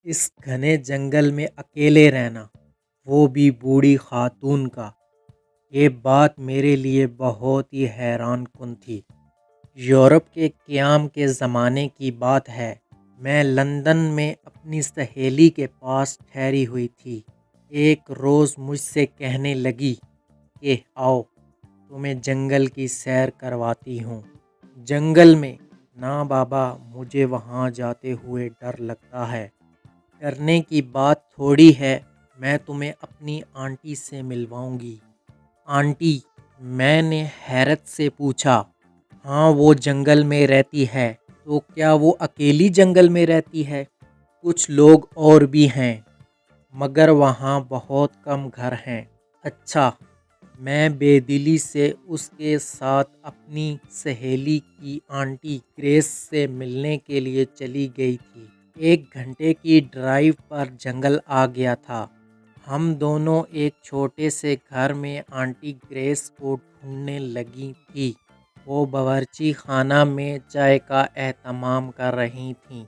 اس گھنے جنگل میں اکیلے رہنا، وہ بھی بوڑھی خاتون کا، یہ بات میرے لیے بہت ہی حیران کن تھی۔ یورپ کے قیام کے زمانے کی بات ہے، میں لندن میں اپنی سہیلی کے پاس ٹھہری ہوئی تھی۔ ایک روز مجھ سے کہنے لگی کہ آؤ تمہیں جنگل کی سیر کرواتی ہوں۔ جنگل میں؟ نہ بابا، مجھے وہاں جاتے ہوئے ڈر لگتا ہے۔ ڈرنے کی بات تھوڑی ہے، میں تمہیں اپنی آنٹی سے ملواؤں گی۔ آنٹی؟ میں نے حیرت سے پوچھا۔ ہاں، وہ جنگل میں رہتی ہے۔ تو کیا وہ اکیلی جنگل میں رہتی ہے؟ کچھ لوگ اور بھی ہیں، مگر وہاں بہت کم گھر ہیں۔ اچھا۔ میں بے دلی سے اس کے ساتھ اپنی سہیلی کی آنٹی گریس سے ملنے کے لیے چلی گئی تھی۔ 1 گھنٹے کی ڈرائیو پر جنگل آ گیا تھا۔ ہم دونوں ایک چھوٹے سے گھر میں آنٹی گریس کو ڈھونڈنے لگی تھی۔ وہ باورچی خانہ میں چائے کا اہتمام کر رہی تھیں۔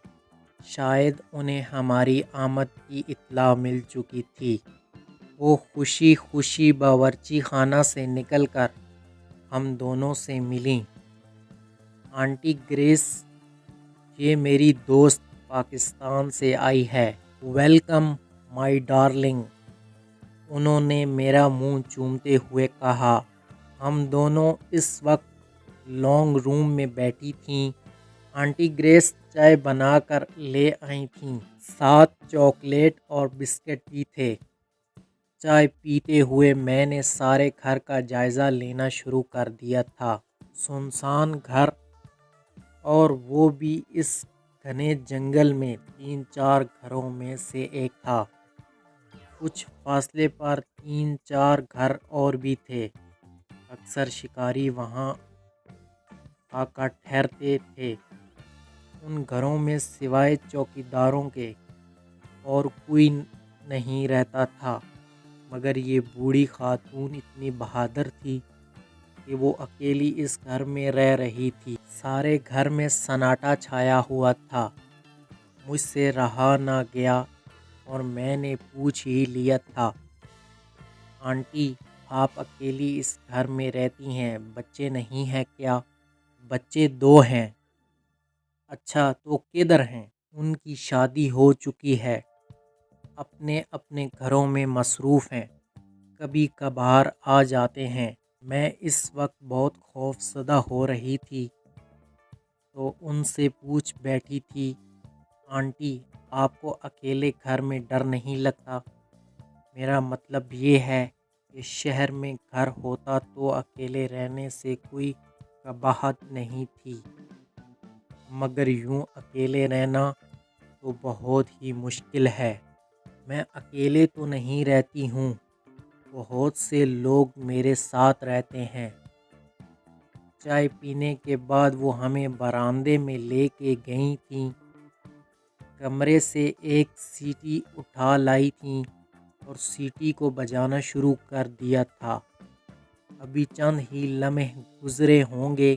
شاید انہیں ہماری آمد کی اطلاع مل چکی تھی۔ وہ خوشی خوشی باورچی خانہ سے نکل کر ہم دونوں سے ملیں۔ آنٹی گریس، یہ میری دوست پاکستان سے آئی ہے۔ ویلکم مائی ڈارلنگ، انہوں نے میرا منہ چومتے ہوئے کہا۔ ہم دونوں اس وقت لانگ روم میں بیٹھی تھیں۔ آنٹی گریس چائے بنا کر لے آئی تھیں، ساتھ چاکلیٹ اور بسکٹ بھی تھے۔ چائے پیتے ہوئے میں نے سارے گھر کا جائزہ لینا شروع کر دیا تھا۔ سنسان گھر، اور وہ بھی اس گھنے جنگل میں 3-4 گھروں میں سے ایک تھا۔ کچھ فاصلے پر 3-4 گھر اور بھی تھے۔ اکثر شکاری وہاں آ کر ٹھہرتے تھے۔ ان گھروں میں سوائے چوکیداروں کے اور کوئی نہیں رہتا تھا، مگر یہ بوڑھی خاتون اتنی بہادر تھی کہ وہ اکیلی اس گھر میں رہ رہی تھی۔ سارے گھر میں سناٹا چھایا ہوا تھا۔ مجھ سے رہا نہ گیا اور میں نے پوچھ ہی لیا تھا، آنٹی آپ اکیلی اس گھر میں رہتی ہیں، بچے نہیں ہیں کیا؟ بچے 2 ہیں۔ اچھا، تو کدھر ہیں؟ ان کی شادی ہو چکی ہے، اپنے اپنے گھروں میں مصروف ہیں، کبھی کبھار آ جاتے ہیں۔ میں اس وقت بہت خوف زدہ ہو رہی تھی تو ان سے پوچھ بیٹھی تھی، آنٹی آپ کو اکیلے گھر میں ڈر نہیں لگتا؟ میرا مطلب یہ ہے کہ شہر میں گھر ہوتا تو اکیلے رہنے سے کوئی قباحت نہیں تھی، مگر یوں اکیلے رہنا تو بہت ہی مشکل ہے۔ میں اکیلے تو نہیں رہتی ہوں، بہت سے لوگ میرے ساتھ رہتے ہیں۔ چائے پینے کے بعد وہ ہمیں برآمدے میں لے کے گئی تھیں، کمرے سے ایک سیٹی اٹھا لائی تھیں اور سیٹی کو بجانا شروع کر دیا تھا۔ ابھی چند ہی لمحے گزرے ہوں گے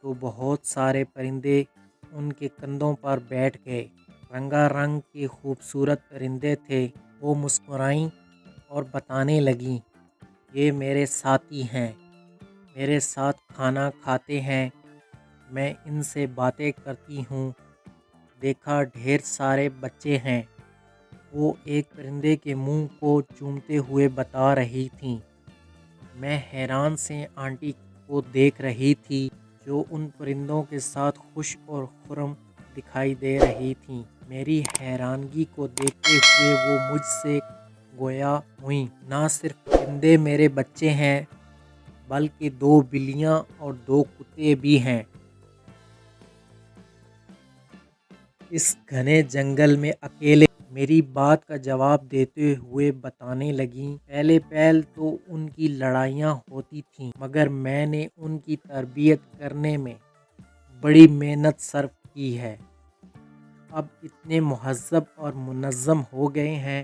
تو بہت سارے پرندے ان کے کندھوں پر بیٹھ گئے۔ رنگا رنگ کے خوبصورت پرندے تھے۔ وہ مسکرائیں اور بتانے لگیں، یہ میرے ساتھی ہیں، میرے ساتھ کھانا کھاتے ہیں، میں ان سے باتیں کرتی ہوں۔ دیکھا ڈھیر سارے بچے ہیں، وہ ایک پرندے کے منہ کو چومتے ہوئے بتا رہی تھیں۔ میں حیران سے آنٹی کو دیکھ رہی تھی جو ان پرندوں کے ساتھ خوش اور خرم دکھائی دے رہی تھیں۔ میری حیرانگی کو دیکھتے ہوئے وہ مجھ سے گویا ہوئیں، نہ صرف پرندے میرے بچے ہیں بلکہ 2 بلیاں اور 2 کتے بھی ہیں۔ اس گھنے جنگل میں اکیلے؟ میری بات کا جواب دیتے ہوئے بتانے لگیں، پہلے تو ان کی لڑائیاں ہوتی تھیں، مگر میں نے ان کی تربیت کرنے میں بڑی محنت صرف کی ہے۔ اب اتنے مہذب اور منظم ہو گئے ہیں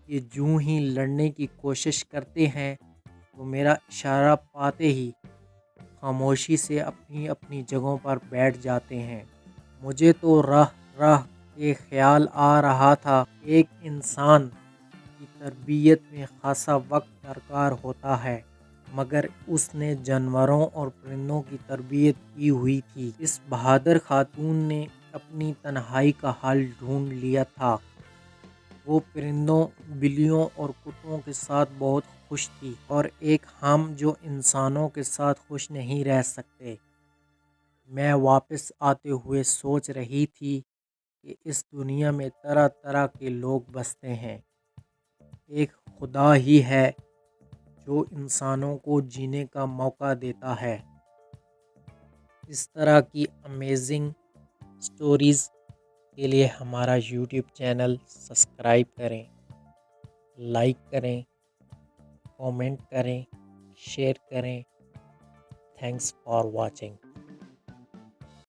کہ جوں ہی لڑنے کی کوشش کرتے ہیں تو میرا اشارہ پاتے ہی خاموشی سے اپنی اپنی جگہوں پر بیٹھ جاتے ہیں۔ مجھے تو رہ رہ کہ خیال آ رہا تھا ایک انسان کی تربیت میں خاصا وقت درکار ہوتا ہے، مگر اس نے جانوروں اور پرندوں کی تربیت کی ہوئی تھی۔ اس بہادر خاتون نے اپنی تنہائی کا حل ڈھونڈ لیا تھا۔ وہ پرندوں، بلیوں اور کتوں کے ساتھ بہت خوش تھی، اور ایک ہم جو انسانوں کے ساتھ خوش نہیں رہ سکتے۔ میں واپس آتے ہوئے سوچ رہی تھی کہ اس دنیا میں طرح طرح کے لوگ بستے ہیں۔ ایک خدا ہی ہے جو انسانوں کو جینے کا موقع دیتا ہے۔ اس طرح کی امیزنگ سٹوریز کے لیے ہمارا یوٹیوب چینل سبسکرائب کریں، لائک کریں، کومنٹ کریں، شیئر کریں۔ Thanks for watching.